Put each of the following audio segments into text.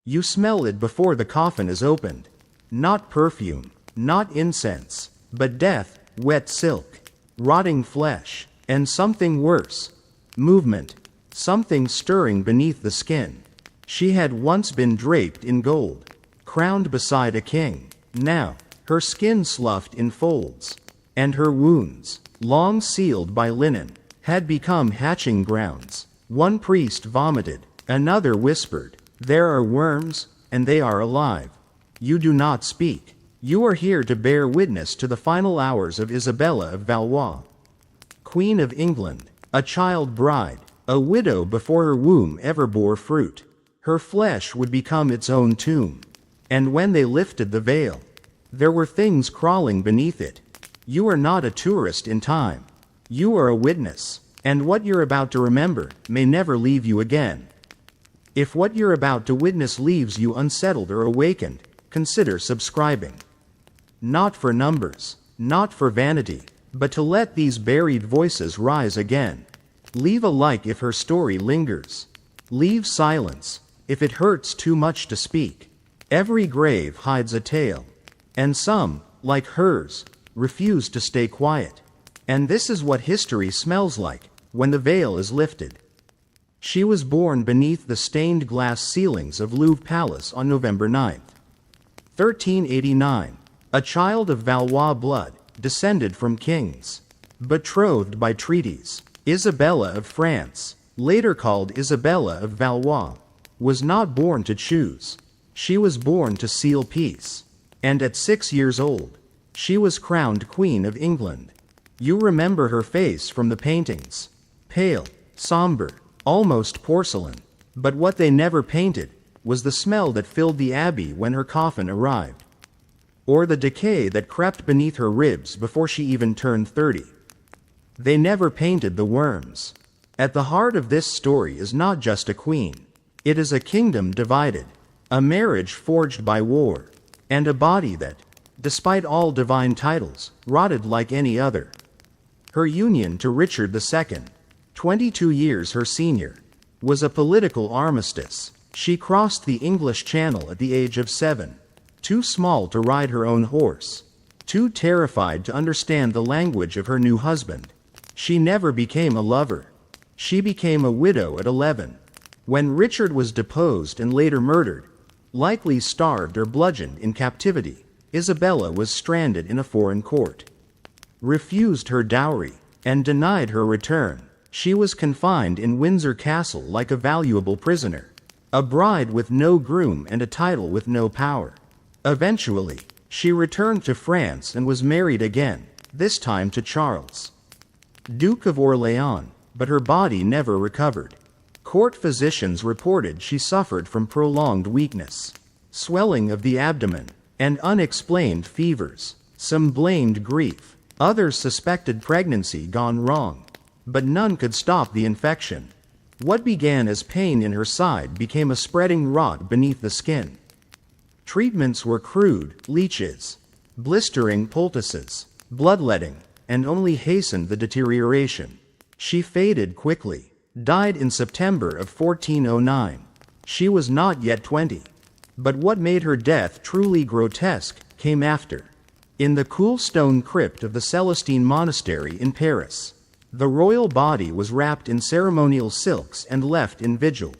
You smell it before the coffin is opened. Not perfume, not incense, but death, wet silk, rotting flesh, and something worse. Movement, something stirring beneath the skin. She had once been draped in gold, crowned beside a king. Now, her skin sloughed in folds, and her wounds, long sealed by linen, had become hatching grounds. One priest vomited, another whispered, "There are worms, and they are alive. You do not speak. You are here to bear witness to the final hours of Isabella of Valois, Queen of England, a child bride, a widow before her womb ever bore fruit. Her flesh would become its own tomb. And when they lifted the veil, there were things crawling beneath it. You are not a tourist in time. You are a witness, and what you're about to remember may never leave you again. If what you're about to witness leaves you unsettled or awakened, consider subscribing. Not for numbers, not for vanity, but to let these buried voices rise again. Leave a like if her story lingers. Leave silence if it hurts too much to speak. Every grave hides a tale, and some, like hers, refuse to stay quiet. And this is what history smells like when the veil is lifted. She was born beneath the stained glass ceilings of Louvre Palace on November 9, 1389, a child of Valois blood, descended from kings, betrothed by treaties. Isabella of France, later called Isabella of Valois, was not born to choose. She was born to seal peace. And at 6 years old, she was crowned Queen of England. You remember her face from the paintings. Pale, somber, almost porcelain. But what they never painted was the smell that filled the abbey when her coffin arrived, or the decay that crept beneath her ribs before she even turned 30. They never painted the worms. At the heart of this story is not just a queen. It is a kingdom divided, a marriage forged by war, and a body that, despite all divine titles, rotted like any other. Her union to Richard II, 22 years her senior, was a political armistice. She crossed the English Channel at the age of 7, too small to ride her own horse, too terrified to understand the language of her new husband. She never became a lover. She became a widow at 11. When Richard was deposed and later murdered, likely starved or bludgeoned in captivity, Isabella was stranded in a foreign court, refused her dowry, and denied her return. She was confined in Windsor Castle like a valuable prisoner, a bride with no groom and a title with no power. Eventually, she returned to France and was married again, this time to Charles, Duke of Orléans, but her body never recovered. Court physicians reported she suffered from prolonged weakness, swelling of the abdomen, and unexplained fevers. Some blamed grief. Others suspected pregnancy gone wrong. But none could stop the infection. What began as pain in her side became a spreading rot beneath the skin. Treatments were crude, leeches, blistering poultices, bloodletting, and only hastened the deterioration. She faded quickly, died in September of 1409. She was not yet 20. But what made her death truly grotesque came after. In the cool stone crypt of the Celestine Monastery in Paris, the royal body was wrapped in ceremonial silks and left in vigil.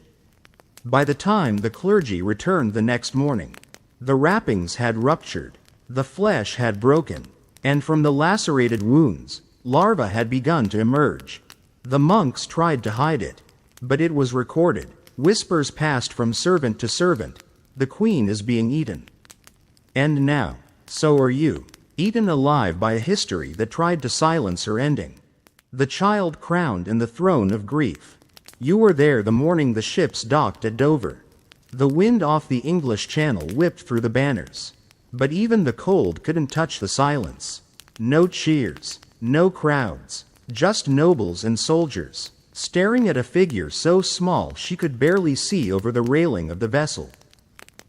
By the time the clergy returned the next morning, the wrappings had ruptured, the flesh had broken, and from the lacerated wounds, larvae had begun to emerge. The monks tried to hide it, but it was recorded. Whispers passed from servant to servant. The queen is being eaten. And now, so are you, eaten alive by a history that tried to silence her ending. The child crowned in the throne of grief. You were there the morning the ships docked at Dover. The wind off the English Channel whipped through the banners. But even the cold couldn't touch the silence. No cheers, no crowds, just nobles and soldiers, staring at a figure so small she could barely see over the railing of the vessel.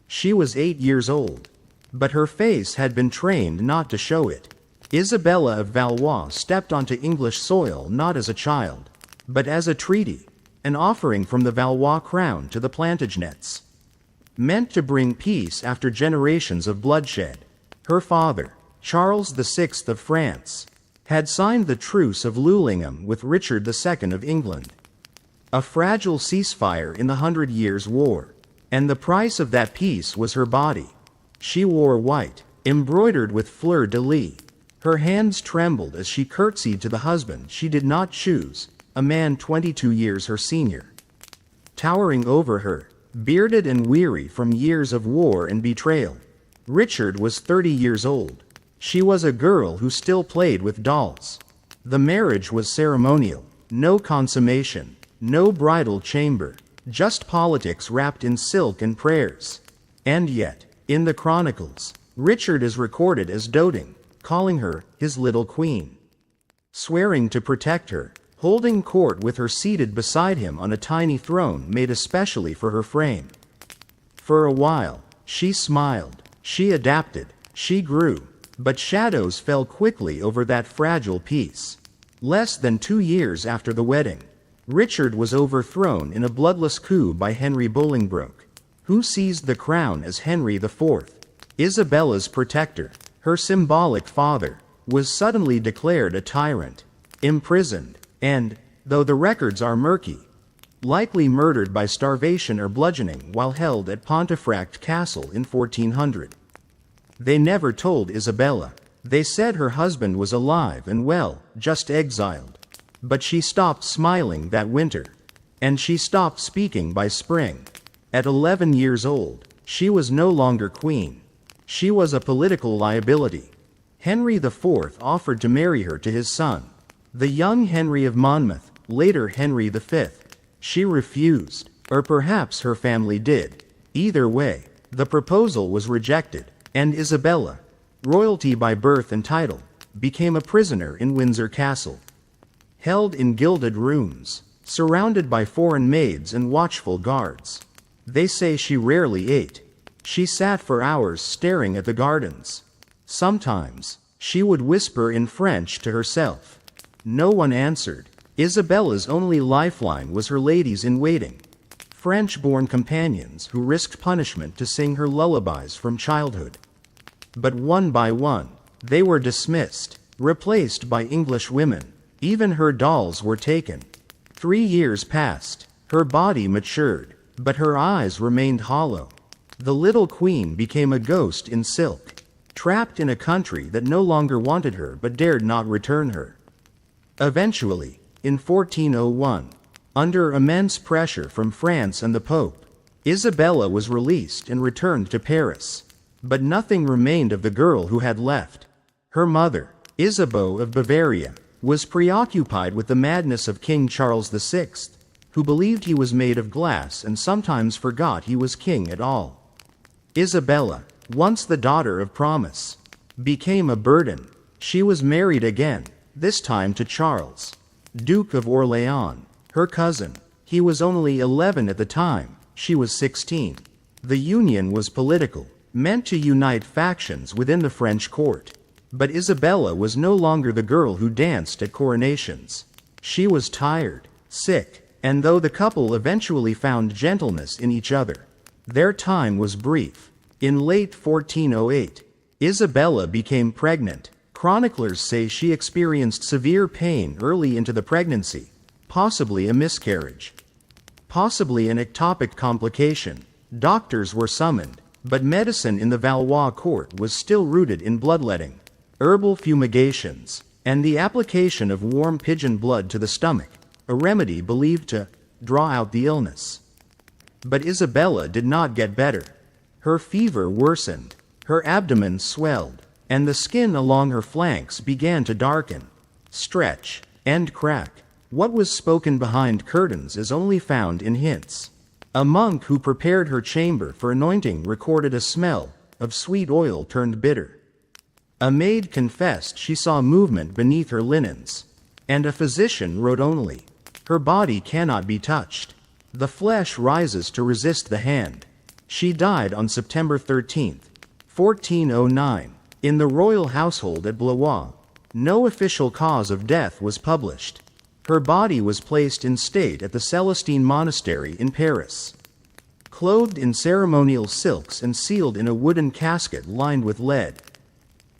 She was 8 years old, but her face had been trained not to show it. Isabella of Valois stepped onto English soil not as a child, but as a treaty, an offering from the Valois crown to the Plantagenets. meant to bring peace after generations of bloodshed. Her father, Charles VI of France, had signed the Truce of Lullabyrinth with Richard II of England. A fragile ceasefire in the 100 Years' War. And the price of that peace was her body. She wore white, embroidered with fleur-de-lis. Her hands trembled as she curtsied to the husband she did not choose, a man 22 years her senior. Towering over her, bearded and weary from years of war and betrayal, Richard was 30 years old. She was a girl who still played with dolls. The marriage was ceremonial, no consummation, no bridal chamber, just politics wrapped in silk and prayers. And yet, in the chronicles, Richard is recorded as doting, calling her his little queen, swearing to protect her, holding court with her seated beside him on a tiny throne made especially for her frame. For a while, she smiled, she adapted, she grew, but shadows fell quickly over that fragile peace. Less than 2 years after the wedding, Richard was overthrown in a bloodless coup by Henry Bolingbroke, who seized the crown as Henry IV. Isabella's protector, her symbolic father, was suddenly declared a tyrant, imprisoned, and, though the records are murky, likely murdered by starvation or bludgeoning while held at Pontefract Castle in 1400. They never told Isabella. They said her husband was alive and well, just exiled. But she stopped smiling that winter. And she stopped speaking by spring. At 11 years old, she was no longer queen. She was a political liability. Henry IV offered to marry her to his son, the young Henry of Monmouth, later Henry V. She refused, or perhaps her family did. Either way, the proposal was rejected, and Isabella, royalty by birth and title, became a prisoner in Windsor Castle. Held in gilded rooms, surrounded by foreign maids and watchful guards. They say she rarely ate. She sat for hours staring at the gardens. Sometimes, she would whisper in French to herself. No one answered. Isabella's only lifeline was her ladies-in-waiting, French-born companions who risked punishment to sing her lullabies from childhood. But one by one, they were dismissed, replaced by English women. Even her dolls were taken. 3 years passed. Her body matured, but her eyes remained hollow. The little queen became a ghost in silk, trapped in a country that no longer wanted her but dared not return her. Eventually, in 1401, under immense pressure from France and the Pope, Isabella was released and returned to Paris. But nothing remained of the girl who had left. Her mother, Isabeau of Bavaria, was preoccupied with the madness of King Charles VI, who believed he was made of glass and sometimes forgot he was king at all. Isabella, once the daughter of promise, became a burden. She was married again, this time to Charles, Duke of Orléans, her cousin. He was only 11 at the time, she was 16. The union was political, meant to unite factions within the French court. But Isabella was no longer the girl who danced at coronations. She was tired, sick, and though the couple eventually found gentleness in each other, their time was brief. In late 1408, Isabella became pregnant. Chroniclers say she experienced severe pain early into the pregnancy, possibly a miscarriage, possibly an ectopic complication. Doctors were summoned, but medicine in the Valois court was still rooted in bloodletting, herbal fumigations, and the application of warm pigeon blood to the stomach, a remedy believed to draw out the illness. But Isabella did not get better. Her fever worsened, her abdomen swelled, and the skin along her flanks began to darken, stretch, and crack. What was spoken behind curtains is only found in hints. A monk who prepared her chamber for anointing recorded a smell of sweet oil turned bitter. A maid confessed she saw movement beneath her linens, and a physician wrote only, "Her body cannot be touched. The flesh rises to resist the hand." She died on September 13, 1409, in the royal household at Blois. No official cause of death was published. Her body was placed in state at the Celestine Monastery in Paris. clothed in ceremonial silks and sealed in a wooden casket lined with lead.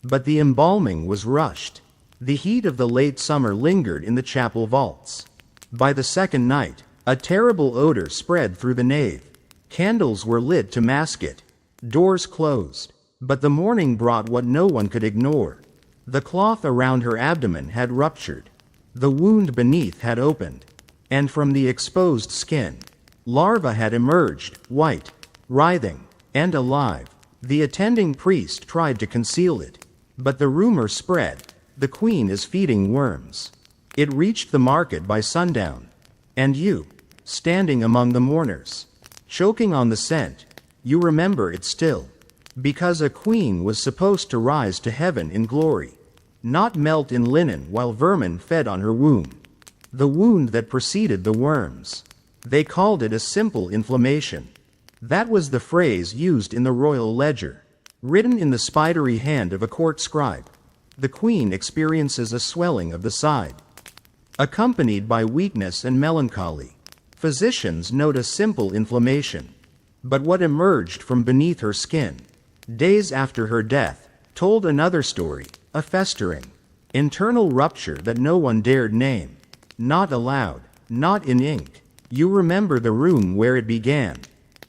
But the embalming was rushed. The heat of the late summer lingered in the chapel vaults. By the second night, a terrible odor spread through the nave. Candles were lit to mask it. Doors closed. But the morning brought what no one could ignore. The cloth around her abdomen had ruptured. The wound beneath had opened. And from the exposed skin, larva had emerged, white, writhing, and alive. The attending priest tried to conceal it. But the rumor spread. The queen is feeding worms. It reached the market by sundown. And you, standing among the mourners, choking on the scent, you remember it still. Because a queen was supposed to rise to heaven in glory, not melt in linen while vermin fed on her womb. The wound that preceded the worms. They called it a simple inflammation. That was the phrase used in the royal ledger, written in the spidery hand of a court scribe. The queen experiences a swelling of the side, accompanied by weakness and melancholy. Physicians note a simple inflammation. But what emerged from beneath her skin, days after her death, told another story, a festering, internal rupture that no one dared name. Not aloud, not in ink. You remember the room where it began.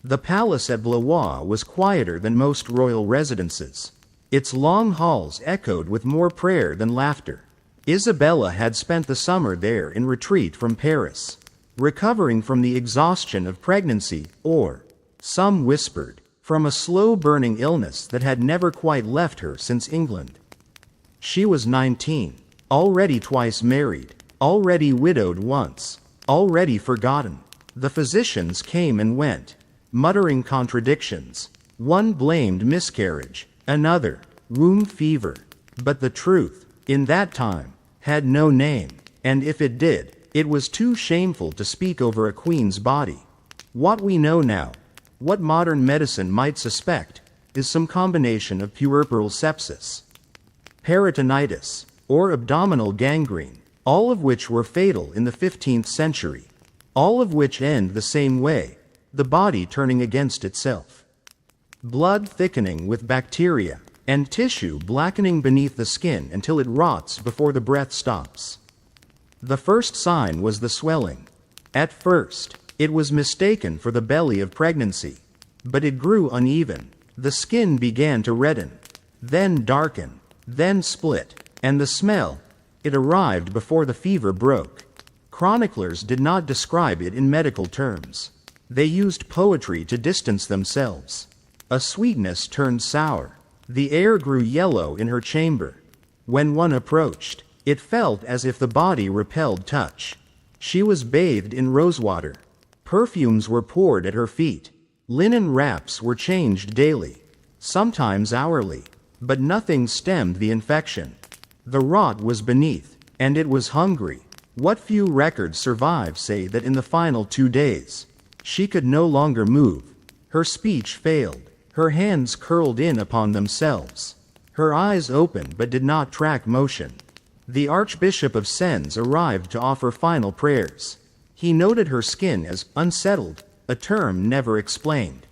The palace at Blois was quieter than most royal residences. Its long halls echoed with more prayer than laughter. Isabella had spent the summer there in retreat from Paris, recovering from the exhaustion of pregnancy, or, some whispered, from a slow-burning illness that had never quite left her since England. She was 19, already twice married, already widowed once, already forgotten. The physicians came and went, muttering contradictions. One blamed miscarriage, another, womb fever. But the truth, in that time, had no name, and if it did, it was too shameful to speak over a queen's body. What we know now, what modern medicine might suspect, is some combination of puerperal sepsis, peritonitis, or abdominal gangrene, all of which were fatal in the 15th century, all of which end the same way, the body turning against itself. Blood thickening with bacteria, and tissue blackening beneath the skin until it rots before the breath stops. The first sign was the swelling. At first, it was mistaken for the belly of pregnancy. But it grew uneven. The skin began to redden, then darken, then split, and the smell, it arrived before the fever broke. Chroniclers did not describe it in medical terms. They used poetry to distance themselves. A sweetness turned sour. The air grew yellow in her chamber. When one approached, it felt as if the body repelled touch. She was bathed in rosewater. Perfumes were poured at her feet. Linen wraps were changed daily, sometimes hourly, but nothing stemmed the infection. The rot was beneath, and it was hungry. What few records survive say that in the final 2 days, she could no longer move. Her speech failed. Her hands curled in upon themselves. Her eyes opened but did not track motion. The Archbishop of Sens arrived to offer final prayers. He noted her skin as unsettled, a term never explained.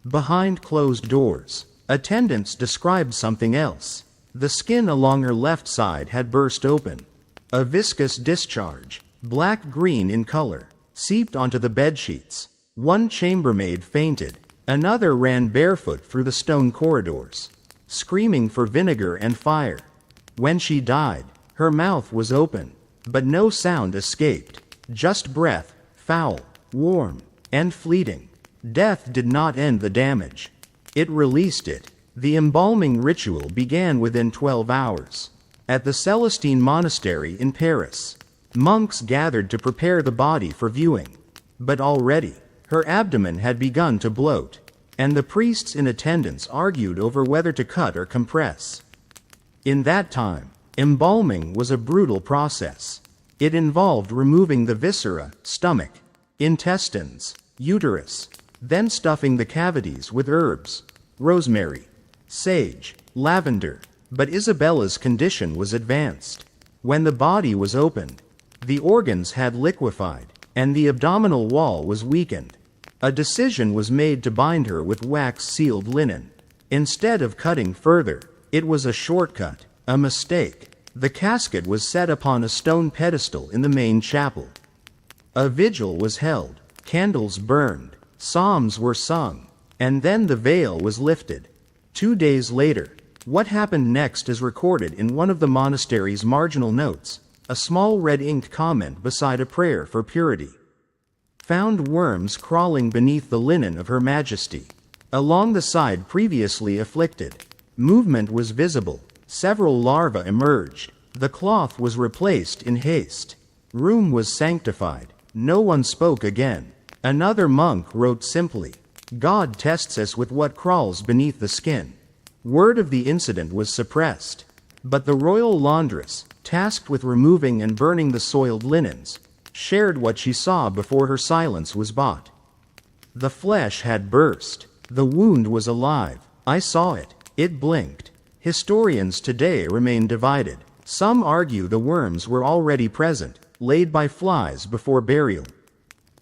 Behind closed doors, attendants described something else. The skin along her left side had burst open. A viscous discharge, black-green in color, seeped onto the bedsheets. One chambermaid fainted. Another ran barefoot through the stone corridors, screaming for vinegar and fire. When she died, her mouth was open, but no sound escaped. Just breath, foul, warm, and fleeting. Death did not end the damage. It released it. The embalming ritual began within 12 hours. At the Celestine Monastery in Paris, monks gathered to prepare the body for viewing. But already, her abdomen had begun to bloat, and the priests in attendance argued over whether to cut or compress. In that time, embalming was a brutal process. It involved removing the viscera, stomach, intestines, uterus, then stuffing the cavities with herbs, rosemary, sage, lavender. But Isabella's condition was advanced. When the body was opened, the organs had liquefied, and the abdominal wall was weakened. A decision was made to bind her with wax-sealed linen. Instead of cutting further, it was a shortcut, a mistake. The casket was set upon a stone pedestal in the main chapel. A vigil was held, candles burned, psalms were sung, and then the veil was lifted. 2 days later, what happened next is recorded in one of the monastery's marginal notes, a small red-inked comment beside a prayer for purity. Found worms crawling beneath the linen of Her Majesty. Along the side previously afflicted. Movement was visible. Several larvae emerged. The cloth was replaced in haste. Room was sanctified. No one spoke again. Another monk wrote simply, "God tests us with what crawls beneath the skin." Word of the incident was suppressed. But the royal laundress, tasked with removing and burning the soiled linens, shared what she saw before her silence was bought. The flesh had burst. The wound was alive. I saw it. It blinked. Historians today remain divided. Some argue the worms were already present, laid by flies before burial.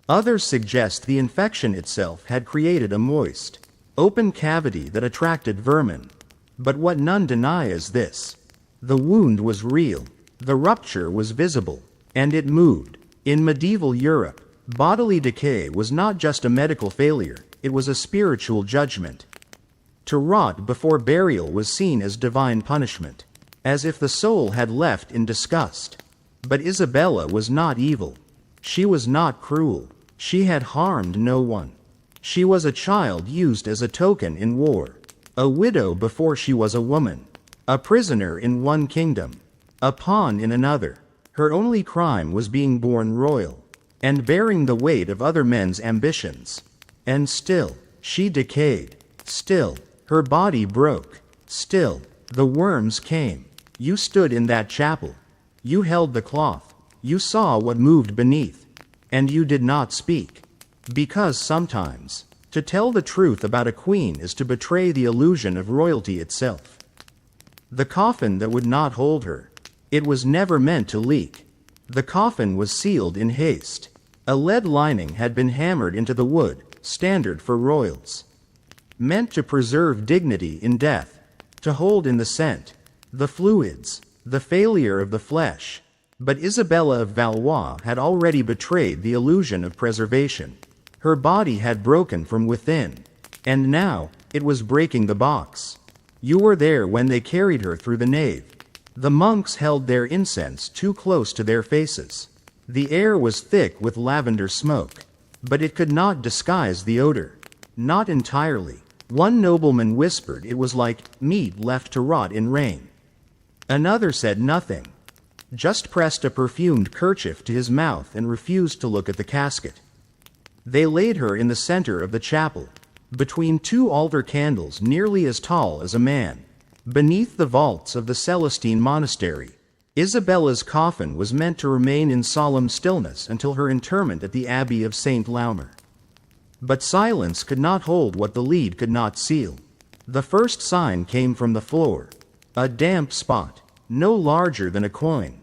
Others suggest the infection itself had created a moist, open cavity that attracted vermin. But what none deny is this. The wound was real. The rupture was visible. And it moved. In medieval Europe, bodily decay was not just a medical failure, it was a spiritual judgment. To rot before burial was seen as divine punishment, as if the soul had left in disgust. But Isabella was not evil. She was not cruel. She had harmed no one. She was a child used as a token in war, a widow before she was a woman, a prisoner in one kingdom, a pawn in another. Her only crime was being born royal, and bearing the weight of other men's ambitions. And still, she decayed. Still, her body broke. Still, the worms came. You stood in that chapel. You held the cloth. You saw what moved beneath. And you did not speak. Because sometimes, to tell the truth about a queen is to betray the illusion of royalty itself. The coffin that would not hold her. It was never meant to leak. The coffin was sealed in haste. A lead lining had been hammered into the wood, standard for royals. Meant to preserve dignity in death, to hold in the scent, the fluids, the failure of the flesh. But Isabella of Valois had already betrayed the illusion of preservation. Her body had broken from within. And now, it was breaking the box. You were there when they carried her through the nave. The monks held their incense too close to their faces. The air was thick with lavender smoke. But it could not disguise the odor. Not entirely. One nobleman whispered it was like meat left to rot in rain. Another said nothing. Just pressed a perfumed kerchief to his mouth and refused to look at the casket. They laid her in the center of the chapel, between 2 altar candles nearly as tall as a man. Beneath the vaults of the Celestine monastery, Isabella's coffin was meant to remain in solemn stillness until her interment at the Abbey of St. Laumer. But silence could not hold what the lead could not seal. The first sign came from the floor. A damp spot, no larger than a coin.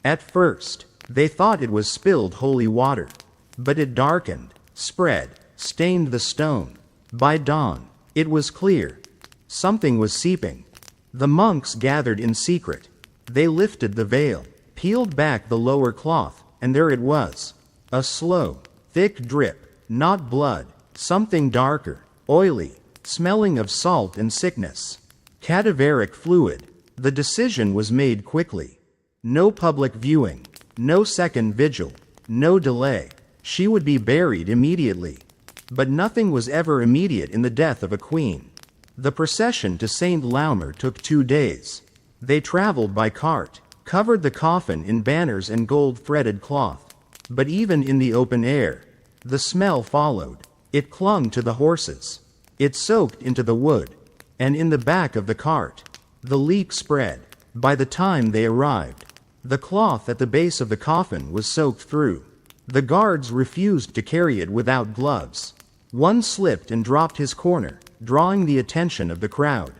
At first, they thought it was spilled holy water. But it darkened, spread, stained the stone. By dawn, it was clear. Something was seeping. The monks gathered in secret. They lifted the veil, peeled back the lower cloth, and there it was. A slow, thick drip, not blood, something darker, oily, smelling of salt and sickness. Cadaveric fluid. The decision was made quickly. No public viewing, no second vigil, no delay. She would be buried immediately. But nothing was ever immediate in the death of a queen. The procession to St. Laumer took 2 days. They traveled by cart, covered the coffin in banners and gold-threaded cloth. But even in the open air, the smell followed. It clung to the horses. It soaked into the wood. And in the back of the cart, the leak spread. By the time they arrived, the cloth at the base of the coffin was soaked through. The guards refused to carry it without gloves. One slipped and dropped his corner, drawing the attention of the crowd.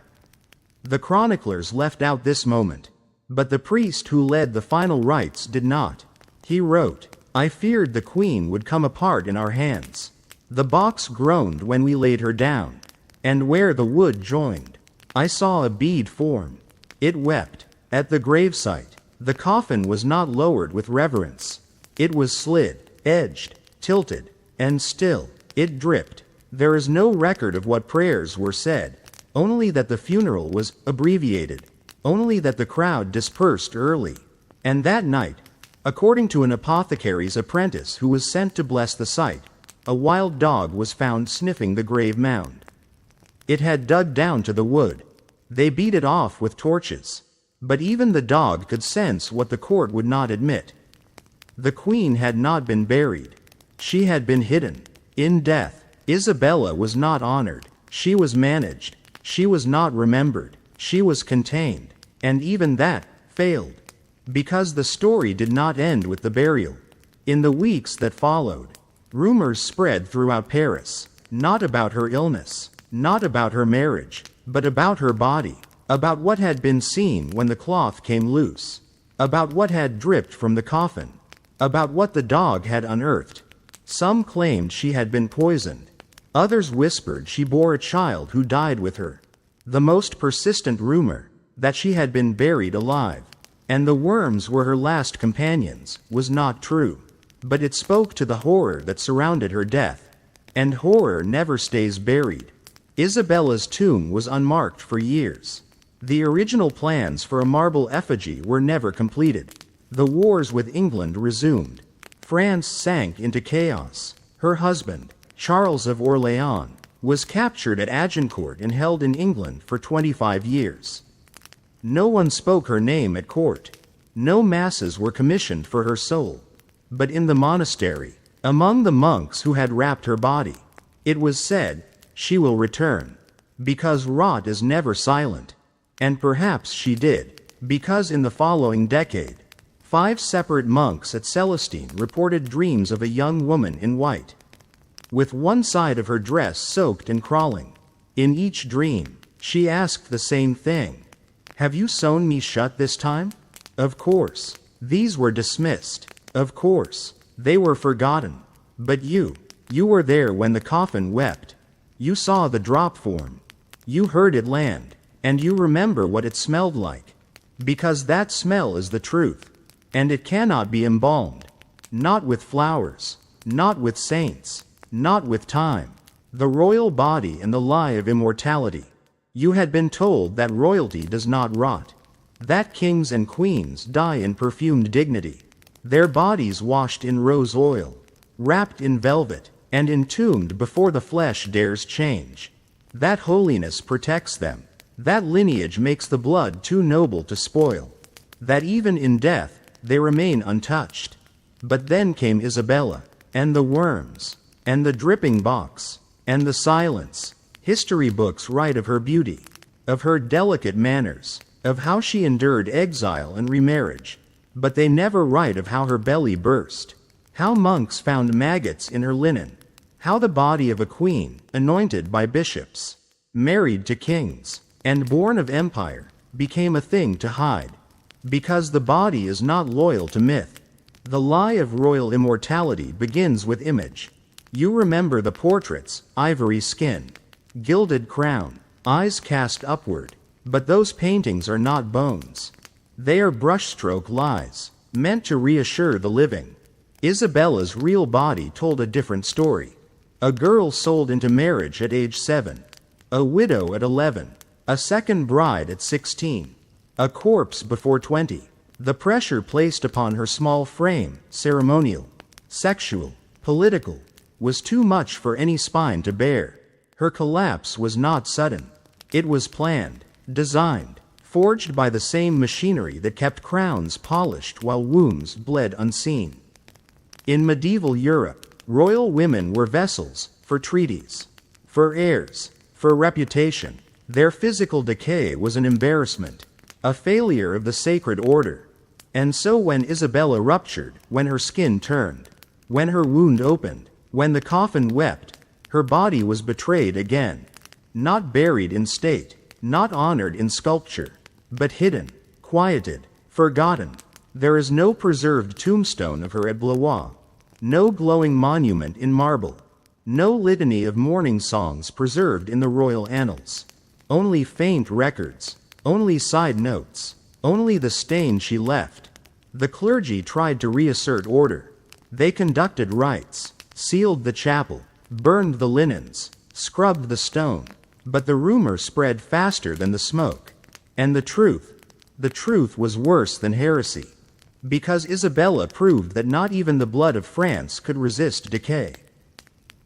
The chroniclers left out this moment. But the priest who led the final rites did not. He wrote, "I feared the queen would come apart in our hands. The box groaned when we laid her down, and where the wood joined, I saw a bead form. It wept. At the gravesite, the coffin was not lowered with reverence. It was slid, edged, tilted, and still, it dripped. There is no record of what prayers were said, only that the funeral was abbreviated, only that the crowd dispersed early. And that night, according to an apothecary's apprentice who was sent to bless the site, a wild dog was found sniffing the grave mound. It had dug down to the wood. They beat it off with torches. But even the dog could sense what the court would not admit. The queen had not been buried. She had been hidden. In death, Isabella was not honored. She was managed. She was not remembered. She was contained. And even that failed. Because the story did not end with the burial. In the weeks that followed, rumors spread throughout Paris, not about her illness, not about her marriage, but about her body, about what had been seen when the cloth came loose, about what had dripped from the coffin, about what the dog had unearthed. Some claimed she had been poisoned. Others whispered she bore a child who died with her. The most persistent rumor, that she had been buried alive, and the worms were her last companions, was not true. But it spoke to the horror that surrounded her death. And horror never stays buried. Isabella's tomb was unmarked for years. The original plans for a marble effigy were never completed. The wars with England resumed. France sank into chaos. Her husband, Charles of Orléans, was captured at Agincourt and held in England for 25 years. No one spoke her name at court. No masses were commissioned for her soul. But in the monastery, among the monks who had wrapped her body, it was said, "She will return." Because rot is never silent. And perhaps she did, because in the following decade, 5 separate monks at Celestine reported dreams of a young woman in white, with one side of her dress soaked and crawling. In each dream, she asked the same thing. "Have you sewn me shut this time?" Of course, these were dismissed. Of course, they were forgotten. But you were there when the coffin wept. You saw the drop form. You heard it land. And you remember what it smelled like. Because that smell is the truth. And it cannot be embalmed. Not with flowers. Not with saints. Not with time. The royal body and the lie of immortality. You had been told that royalty does not rot. That kings and queens die in perfumed dignity. Their bodies washed in rose oil, wrapped in velvet, and entombed before the flesh dares change. That holiness protects them. That lineage makes the blood too noble to spoil. That even in death, they remain untouched. But then came Isabella, and the worms, and the dripping box, and the silence. History books write of her beauty, of her delicate manners, of how she endured exile and remarriage. But they never write of how her belly burst, how monks found maggots in her linen, how the body of a queen, anointed by bishops, married to kings, and born of empire, became a thing to hide. Because the body is not loyal to myth. The lie of royal immortality begins with image. You remember the portraits, ivory skin, gilded crown, eyes cast upward. But those paintings are not bones. They are brushstroke lies, meant to reassure the living. Isabella's real body told a different story. A girl sold into marriage at age 7. A widow at 11. A second bride at 16. A corpse before 20. The pressure placed upon her small frame, ceremonial, sexual, political, was too much for any spine to bear. Her collapse was not sudden. It was planned, designed, forged by the same machinery that kept crowns polished while wombs bled unseen. In medieval Europe, royal women were vessels for treaties, for heirs, for reputation. Their physical decay was an embarrassment, a failure of the sacred order. And so when Isabella ruptured, when her skin turned, when her wound opened, when the coffin wept, her body was betrayed again. Not buried in state, not honored in sculpture, but hidden, quieted, forgotten. There is no preserved tombstone of her at Blois, no glowing monument in marble. No litany of mourning songs preserved in the royal annals. Only faint records. Only side notes. Only the stain she left. The clergy tried to reassert order. They conducted rites, sealed the chapel, burned the linens, scrubbed the stone. But the rumor spread faster than the smoke. And the truth was worse than heresy. Because Isabella proved that not even the blood of France could resist decay.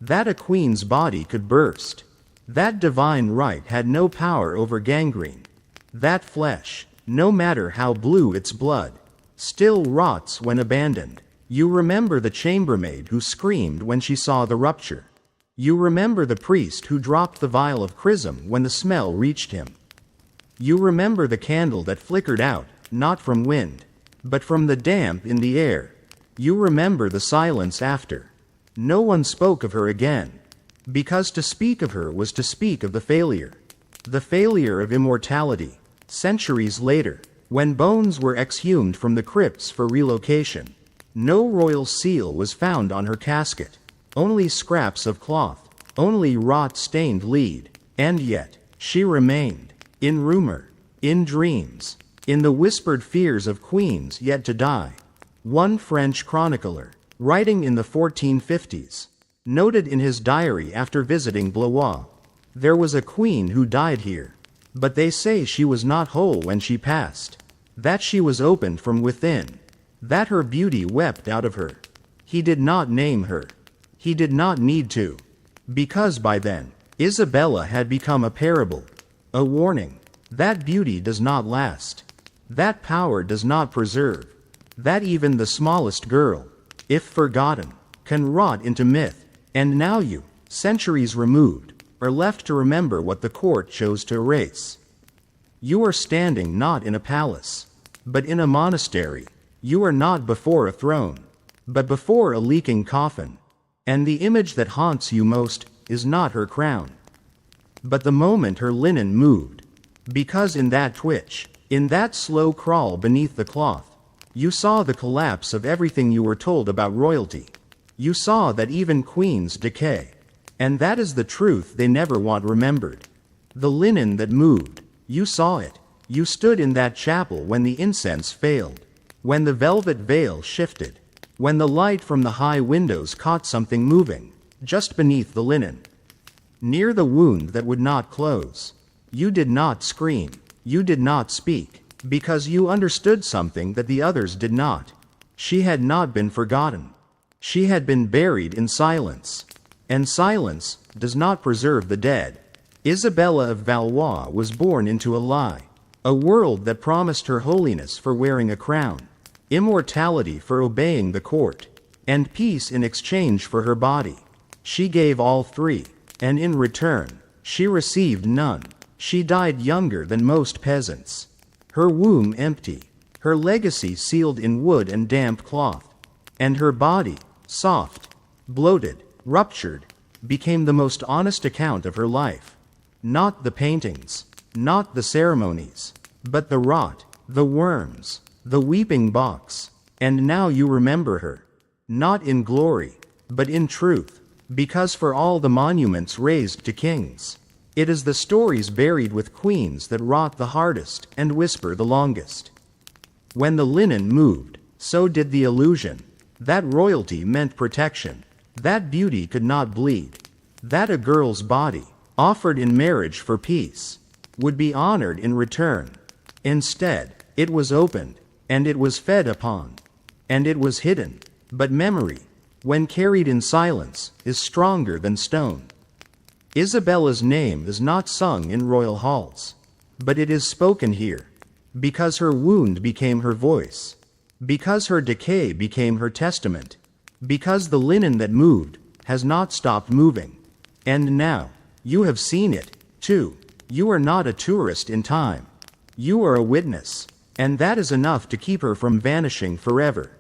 That a queen's body could burst. That divine right had no power over gangrene. That flesh, no matter how blue its blood, still rots when abandoned. You remember the chambermaid who screamed when she saw the rupture. You remember the priest who dropped the vial of chrism when the smell reached him. You remember the candle that flickered out, not from wind, but from the damp in the air. You remember the silence after. No one spoke of her again, because to speak of her was to speak of the failure of immortality. Centuries later, when bones were exhumed from the crypts for relocation, no royal seal was found on her casket, only scraps of cloth, only rot-stained lead, and yet, she remained, in rumor, in dreams, in the whispered fears of queens yet to die. One French chronicler, writing in the 1450s, noted in his diary after visiting Blois, "There was a queen who died here, but they say she was not whole when she passed, that she was opened from within, that her beauty wept out of her. He did not name her. He did not need to, because by then, Isabella had become a parable, a warning. That beauty does not last. That power does not preserve. That even the smallest girl, if forgotten, can rot into myth. And now you, centuries removed, are left to remember what the court chose to erase. You are standing not in a palace, but in a monastery. You are not before a throne, but before a leaking coffin. And the image that haunts you most is not her crown, but the moment her linen moved. Because in that twitch, in that slow crawl beneath the cloth, you saw the collapse of everything you were told about royalty. You saw that even queens decay. And that is the truth they never want remembered. The linen that moved, you saw it. You stood in that chapel when the incense failed, when the velvet veil shifted, when the light from the high windows caught something moving, just beneath the linen, near the wound that would not close. You did not scream, you did not speak, because you understood something that the others did not. She had not been forgotten. She had been buried in silence. And silence does not preserve the dead. Isabella of Valois was born into a lie, a world that promised her holiness for wearing a crown, immortality for obeying the court, and peace in exchange for her body. She gave all three, and in return, she received none. She died younger than most peasants, her womb empty, her legacy sealed in wood and damp cloth, and her body, soft, bloated, ruptured, became the most honest account of her life. Not the paintings, not the ceremonies, but the rot, the worms, the weeping box. And now you remember her, not in glory, but in truth, because for all the monuments raised to kings, it is the stories buried with queens that rot the hardest and whisper the longest. When the linen moved, so did the illusion, that royalty meant protection, that beauty could not bleed, that a girl's body, offered in marriage for peace, would be honored in return. Instead, it was opened, and it was fed upon, and it was hidden. But memory, when carried in silence, is stronger than stone. Isabella's name is not sung in royal halls, but it is spoken here, because her wound became her voice, because her decay became her testament, because the linen that moved has not stopped moving. And now, you have seen it, too. You are not a tourist in time. You are a witness, and that is enough to keep her from vanishing forever.